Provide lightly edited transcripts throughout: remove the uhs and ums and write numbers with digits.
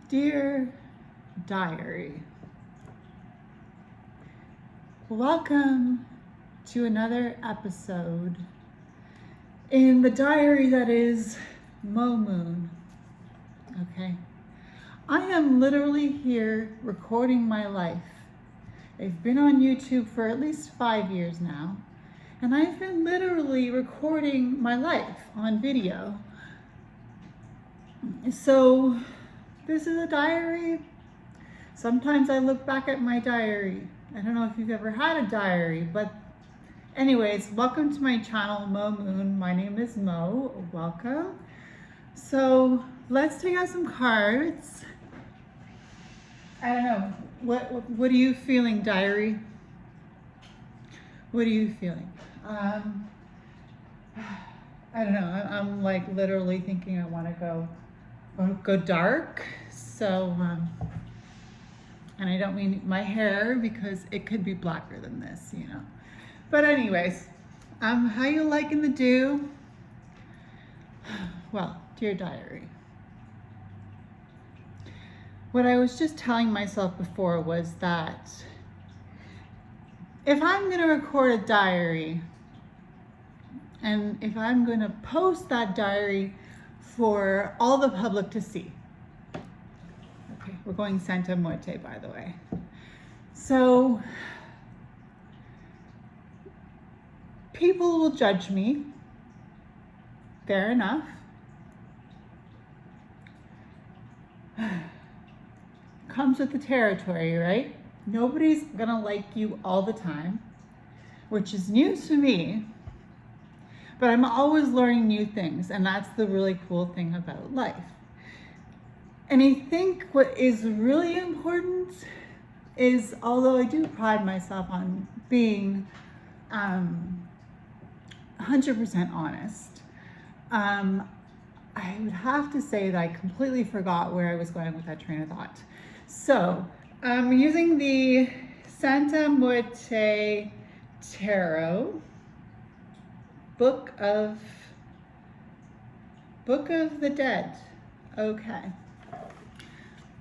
Dear Diary, welcome to another episode in the diary that is Mo Moon. Okay, I am literally here recording my life. I've been on YouTube for at least 5 years now, and I've been literally recording my life on video. So this is a diary. Sometimes I look back at my diary. I don't know if you've ever had a diary, but anyways, welcome to my channel, Mo Moon. My name is Mo. Welcome. So let's take out some cards. I don't know. What are you feeling, diary? What are you feeling? I don't know. I'm like literally thinking I want to go dark. So and I don't mean my hair because it could be blacker than this, you know. But anyways, how you liking the dew? Well, dear diary, what I was just telling myself before was that if I'm going to record a diary and if I'm going to post that diary for all the public to see. Okay, we're going Santa Muerte, by the way. So people will judge me. Fair enough. Comes with the territory, right? Nobody's gonna like you all the time, which is new to me. But I'm always learning new things, and that's the really cool thing about life. And I think what is really important is, although I do pride myself on being 100% honest, I would have to say that I completely forgot where I was going with that train of thought. So I'm using the Santa Muerte Tarot. Book of the Dead. Okay.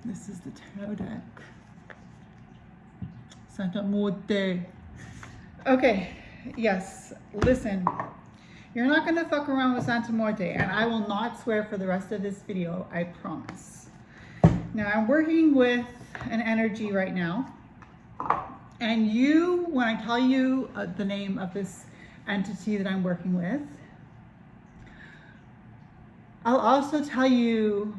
This is the tarot deck. Santa Muerte. Okay. Yes. Listen. You're not going to fuck around with Santa Muerte, and I will not swear for the rest of this video. I promise. Now, I'm working with an energy right now. And when I tell you the name of this entity that I'm working with, I'll also tell you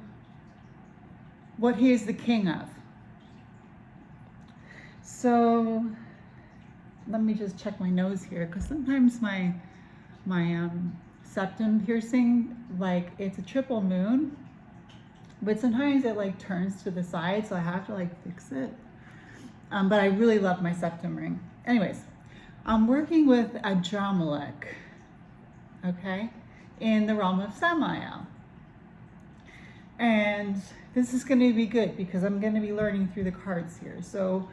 what he is the king of. So let me just check my nose here, because sometimes my septum piercing, like, it's a triple moon, but sometimes it like turns to the side, so I have to like fix it. But I really love my septum ring. Anyways, I'm working with a Dramalek, okay, in the realm of Samael. And this is going to be good because I'm going to be learning through the cards here. So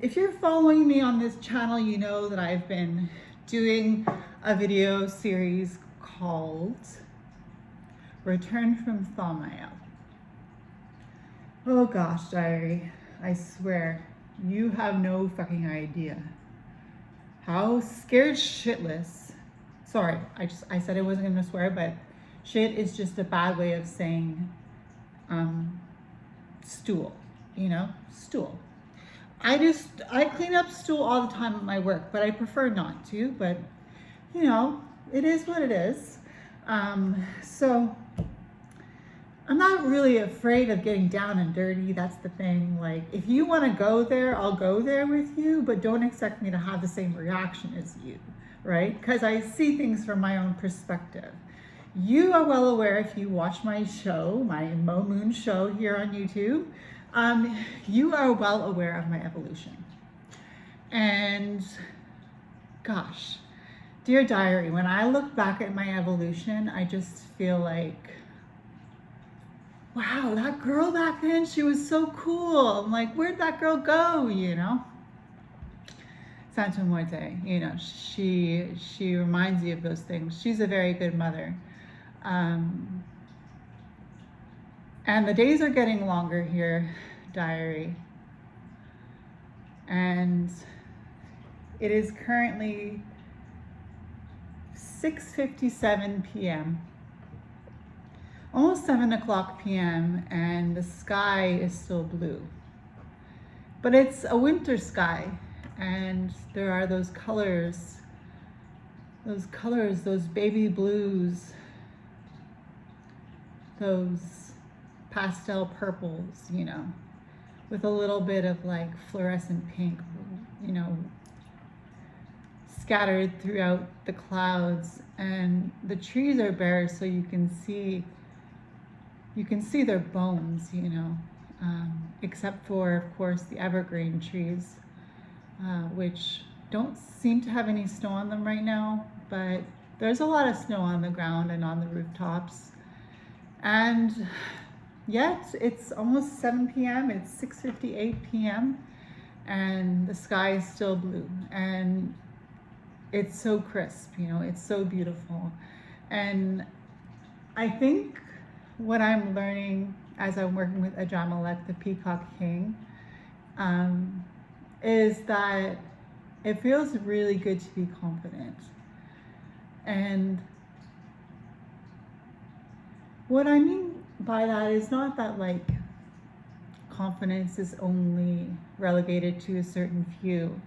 if you're following me on this channel, you know that I've been doing a video series called Return from Samael. Oh gosh, diary, I swear, you have no fucking idea how scared shitless. Sorry, I said I wasn't gonna swear, but shit is just a bad way of saying stool, you know, stool. I clean up stool all the time at my work, but I prefer not to, but you know, it is what it is. So I'm not really afraid of getting down and dirty. That's the thing. Like, if you want to go there, I'll go there with you, but don't expect me to have the same reaction as you, right? Because I see things from my own perspective. You are well aware, if you watch my show, my Mo Moon show here on YouTube, you are well aware of my evolution. And gosh, dear diary, when I look back at my evolution, I just feel like, wow, that girl back then, she was so cool. I'm like, where'd that girl go, you know? Santa Muerte, you know, she reminds you of those things. She's a very good mother. And the days are getting longer here, diary. And it is currently 6:57 p.m. Almost 7 o'clock p.m. and the sky is still blue. But it's a winter sky, and there are those colors, those baby blues, those pastel purples, you know, with a little bit of like fluorescent pink, you know, scattered throughout the clouds. And the trees are bare, so you can see their bones, you know, except for, of course, the evergreen trees, which don't seem to have any snow on them right now, but there's a lot of snow on the ground and on the rooftops. And yet it's almost 7 p.m. It's 6:58 p.m. and the sky is still blue, and it's so crisp, you know, it's so beautiful. And I think what I'm learning as I'm working with Ajamelech, the peacock king, is that it feels really good to be confident. And what I mean by that is not that like confidence is only relegated to a certain few.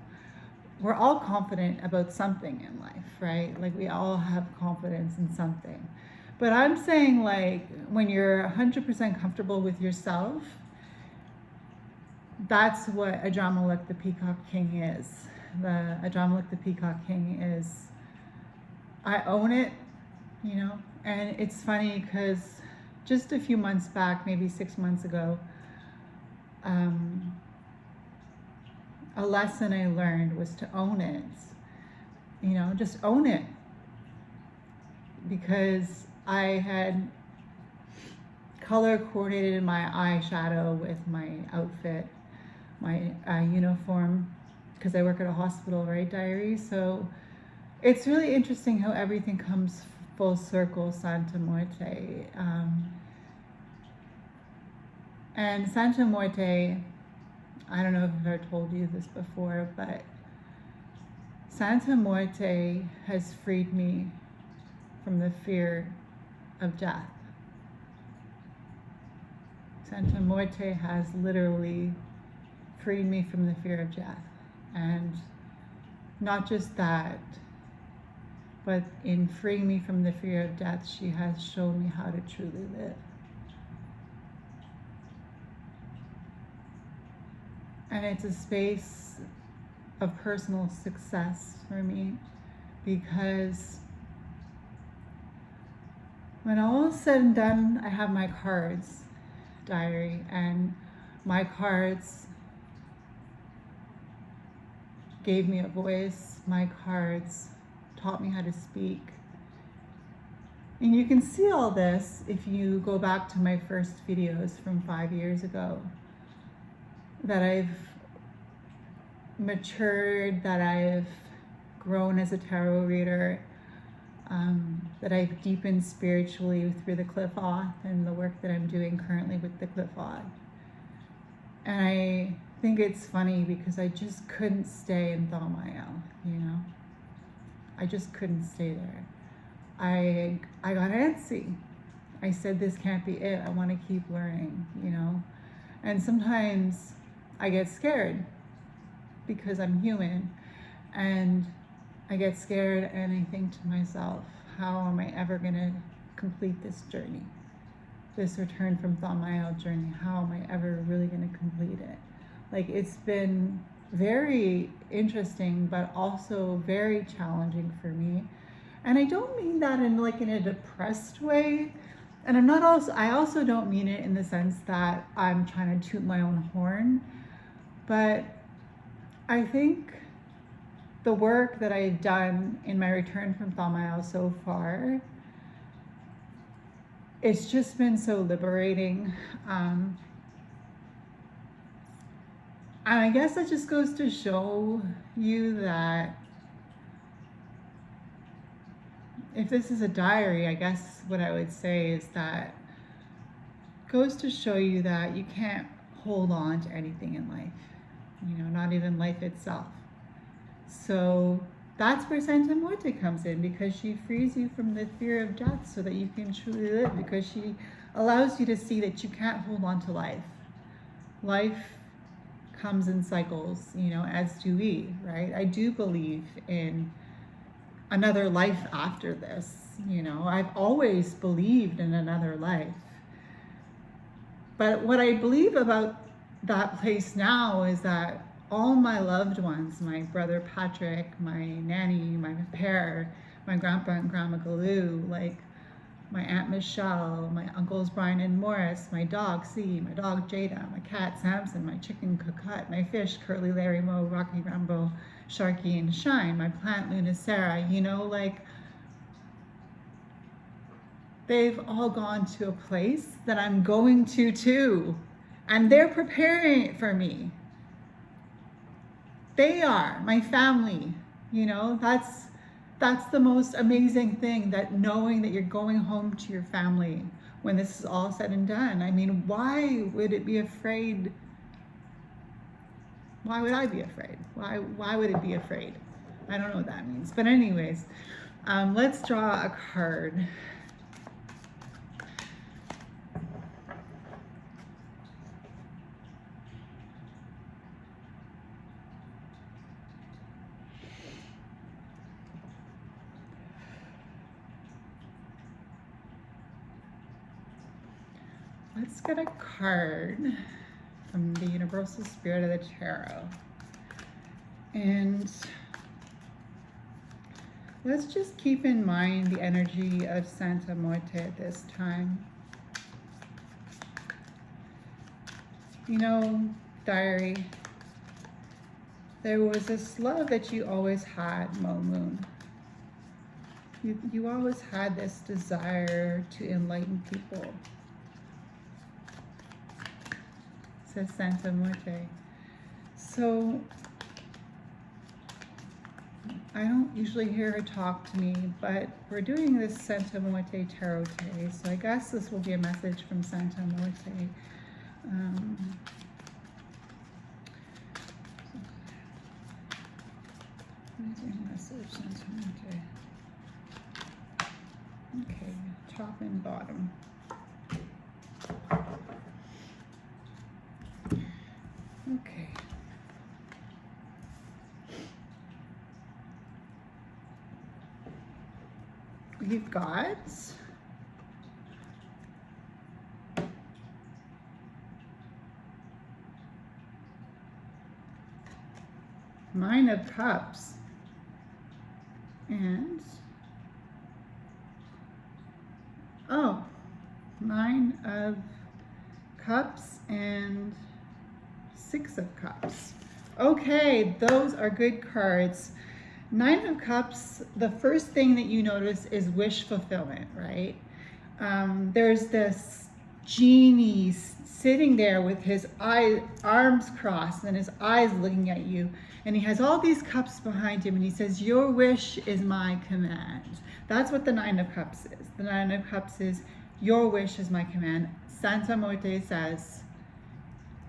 We're all confident about something in life, right? Like we all have confidence in something. But I'm saying like when you're 100% comfortable with yourself, that's what Ajamelech the Peacock King is. The Ajamelech the Peacock King is, I own it, you know? And it's funny because just a few months back, maybe 6 months ago, a lesson I learned was to own it. You know, just own it. Because I had color coordinated my eyeshadow with my outfit, my uniform, because I work at a hospital, right, diary? So it's really interesting how everything comes full circle, Santa Muerte. And Santa Muerte, I don't know if I've ever told you this before, but Santa Muerte has freed me from the fear of death. Santa Muerte has literally freed me from the fear of death. And not just that, but in freeing me from the fear of death, she has shown me how to truly live. And it's a space of personal success for me, because when all is said and done, I have my cards, diary, and my cards gave me a voice. My cards taught me how to speak. And you can see all this if you go back to my first videos from 5 years ago, that I've matured, that I've grown as a tarot reader, that I've deepened spiritually through the Qliphoth and the work that I'm doing currently with the Qliphoth. And I think it's funny because I just couldn't stay in Thamael, you know? I just couldn't stay there. I got antsy. I said, this can't be it. I want to keep learning, you know? And sometimes I get scared because I'm human, and I get scared and I think to myself, how am I ever going to complete this journey? This return from Thamael journey, how am I ever really going to complete it? Like, it's been very interesting, but also very challenging for me. And I don't mean that in like in a depressed way. And I also don't mean it in the sense that I'm trying to toot my own horn, but I think the work that I've done in my return from Thamael so far, it's just been so liberating. And I guess that just goes to show you that if this is a diary, I guess what I would say is that goes to show you that you can't hold on to anything in life, not even life itself. So that's where Santa Muerte comes in, because she frees you from the fear of death so that you can truly live, because she allows you to see that you can't hold on to life. Life comes in cycles, as do we, right? I do believe in another life after this. I've always believed in another life. But what I believe about that place now is that all my loved ones, my brother Patrick, my nanny, my pear, my grandpa and grandma Galoo, like my Aunt Michelle, my uncles Brian and Morris, my dog C, my dog Jada, my cat Samson, my chicken Cocotte, my fish Curly, Larry, Mo, Rocky, Rambo, Sharky, and Shine, my plant Luna, Sarah, they've all gone to a place that I'm going to too. And they're preparing it for me. They are, my family, that's the most amazing thing, that knowing that you're going home to your family when this is all said and done. I mean, why would it be afraid? Why would I be afraid? Why would it be afraid? I don't know what that means. But anyways, let's draw a card. Let's get a card from the Universal Spirit of the Tarot. And let's just keep in mind the energy of Santa Muerte at this time. Diary, there was this love that you always had, Mo Moon. You always had this desire to enlighten people. Says Santa Muerte. So I don't usually hear her talk to me, but we're doing this Santa Muerte tarot today, so I guess this will be a message from Santa Muerte. Message, Santa Muerte. Okay, top and bottom. Okay. We've got Nine of Cups and Nine of Cups and Six of Cups. Okay, those are good cards. Nine of Cups, the first thing that you notice is wish fulfillment, right? There's this genie sitting there with his arms crossed and his eyes looking at you, and he has all these cups behind him, and he says, your wish is my command. That's what the Nine of Cups is. The Nine of Cups is, your wish is my command. Santa Muerte says,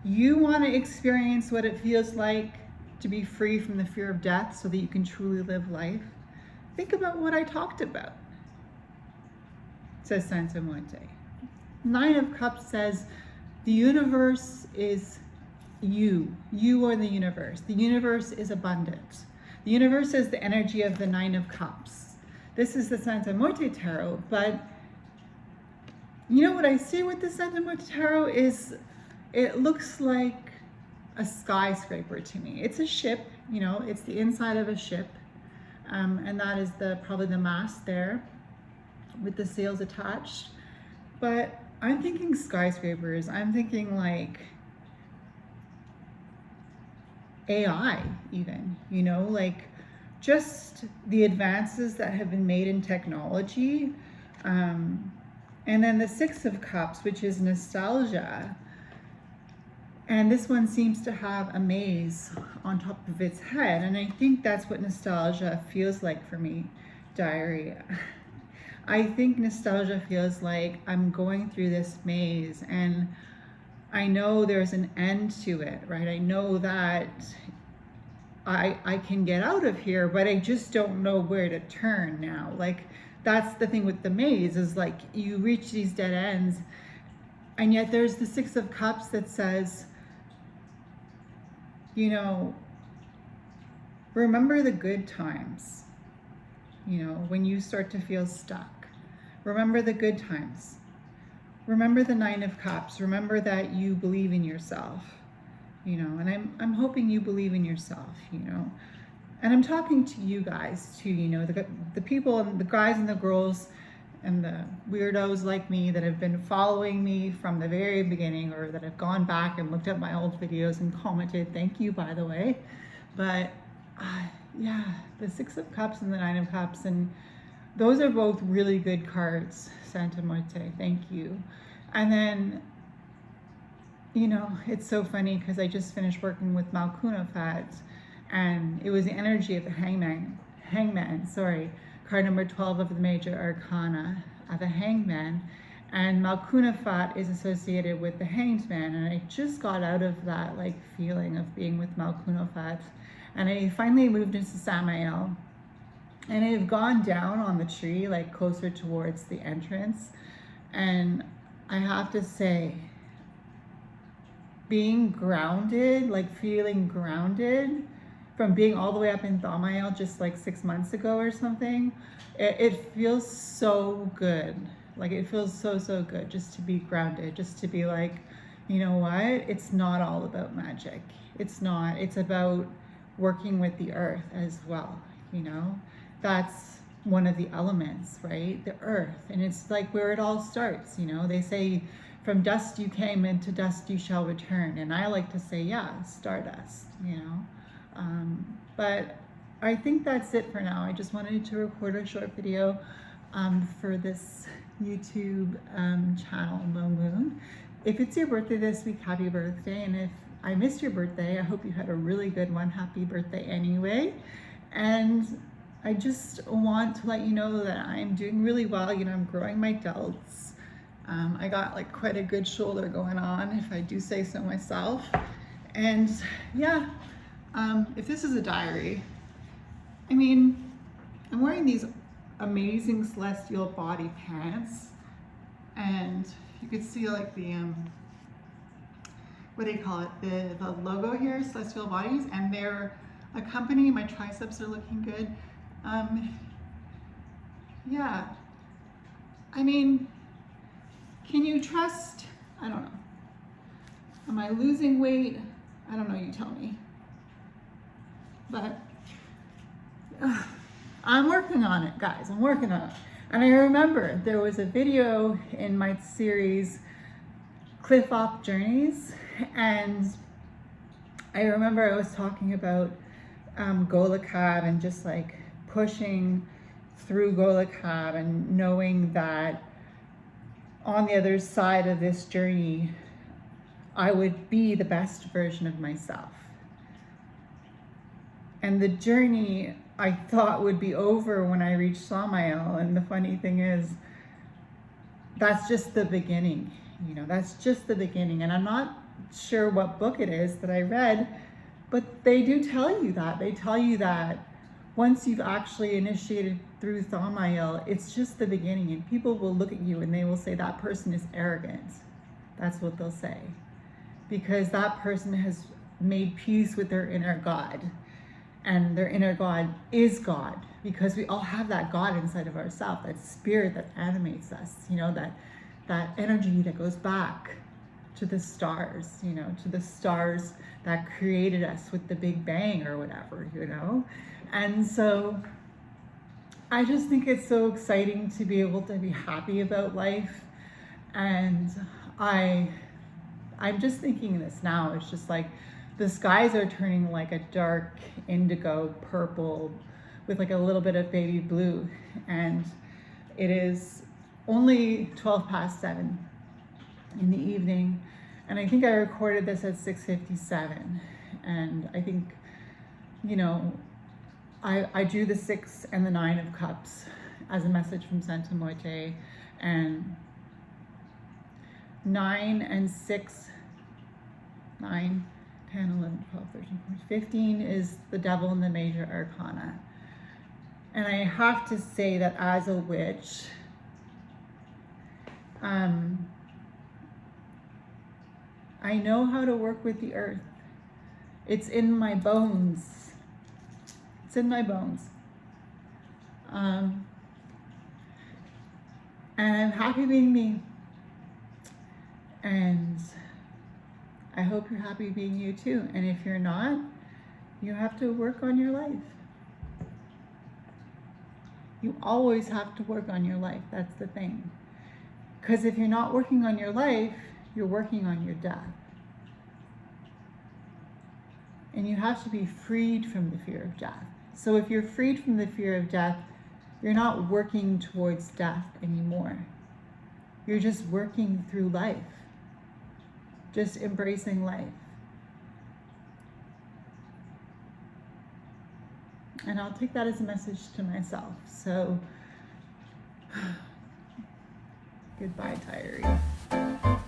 you want to experience what it feels like to be free from the fear of death so that you can truly live life? Think about what I talked about, says Santa Muerte. Nine of Cups says the universe is you. You are the universe. The universe is abundant. The universe is the energy of the Nine of Cups. This is the Santa Muerte Tarot, but what I see with the Santa Muerte Tarot is it looks like a skyscraper to me. It's a ship, it's the inside of a ship, and that is probably the mast there with the sails attached. But I'm thinking skyscrapers. I'm thinking like AI even, like just the advances that have been made in technology. And then the Six of Cups, which is nostalgia. And this one seems to have a maze on top of its head. And I think that's what nostalgia feels like for me, diary. I think nostalgia feels like I'm going through this maze and I know there's an end to it, right? I know that I can get out of here, but I just don't know where to turn now. Like, that's the thing with the maze, is like you reach these dead ends, and yet there's the Six of Cups that says, you know, remember the good times, you know, when you start to feel stuck. Remember the good times. Remember the Nine of Cups. Remember that you believe in yourself, you know, and I'm hoping you believe in yourself, you know. And I'm talking to you guys too, you know, the people and the guys and the girls and the weirdos like me that have been following me from the very beginning, or that have gone back and looked at my old videos and commented. Thank you, by the way. But yeah, the Six of Cups and the Nine of Cups, and those are both really good cards. Santa Muerte, thank you. And then, you know, it's so funny because I just finished working with Malkunafat, and it was the energy of the hangman, card number 12 of the major arcana, the hangman. And Malkunafat is associated with the hanged man, and I just got out of that like feeling of being with Malkunafat, and I finally moved into Samael, and I've gone down on the tree, like closer towards the entrance, and I have to say, being grounded, like feeling grounded from being all the way up in Thamael just like 6 months ago or something, it feels so good. Like it feels so good just to be grounded, just to be like, you know what, it's not all about magic. It's not. It's about working with the earth as well, you know. That's one of the elements, right? The earth. And it's like where it all starts, you know. They say from dust you came, and to dust you shall return. And I like to say, yeah, stardust, you know. But I think that's it for now. I just wanted to record a short video for this YouTube channel, Low Moon. If it's your birthday this week, happy birthday. And if I missed your birthday, I hope you had a really good one. Happy birthday anyway. And I just want to let you know that I'm doing really well. You know, I'm growing my delts. I got like quite a good shoulder going on, if I do say so myself. And yeah, if this is a diary, I mean, I'm wearing these amazing celestial body pants, and you could see like the what do you call it, the logo here, Celestial Bodies, and they're a company. My triceps are looking good. Yeah, I mean, can you trust? I don't know. Am I losing weight? I don't know, you tell me. But I'm working on it, guys. I'm working on it. And I remember there was a video in my series, Cliff Op Journeys, and I remember I was talking about Golakab and just like pushing through Golakab and knowing that on the other side of this journey, I would be the best version of myself. And the journey I thought would be over when I reached Samael. And the funny thing is, that's just the beginning. You know, that's just the beginning. And I'm not sure what book it is that I read, but they do tell you that. They tell you that once you've actually initiated through Thamael, it's just the beginning. And people will look at you and they will say that person is arrogant. That's what they'll say. Because that person has made peace with their inner God. And their inner God is God, because we all have that God inside of ourselves, that spirit that animates us, you know, that energy that goes back to the stars, you know, to the stars that created us with the Big Bang or whatever, you know. And so I just think it's so exciting to be able to be happy about life. And I'm just thinking this now, it's just like, the skies are turning like a dark indigo purple with like a little bit of baby blue. And it is only 7:12 in the evening. And I think I recorded this at 6:57. And I think, you know, I drew the 6 and the 9 of cups. as a message from Santa Muerte. And 9 and 6, 9, 10, 11, 12, 13, 14, 15 is the devil in the major arcana. And I have to say that as a witch, I know how to work with the earth. It's in my bones. It's in my bones. And I'm happy being me. And I hope you're happy being you too. And if you're not, you have to work on your life. You always have to work on your life. That's the thing. Because if you're not working on your life, you're working on your death. And you have to be freed from the fear of death. So if you're freed from the fear of death, you're not working towards death anymore. You're just working through life. Just embracing life. And I'll take that as a message to myself. So, goodbye, Tyree.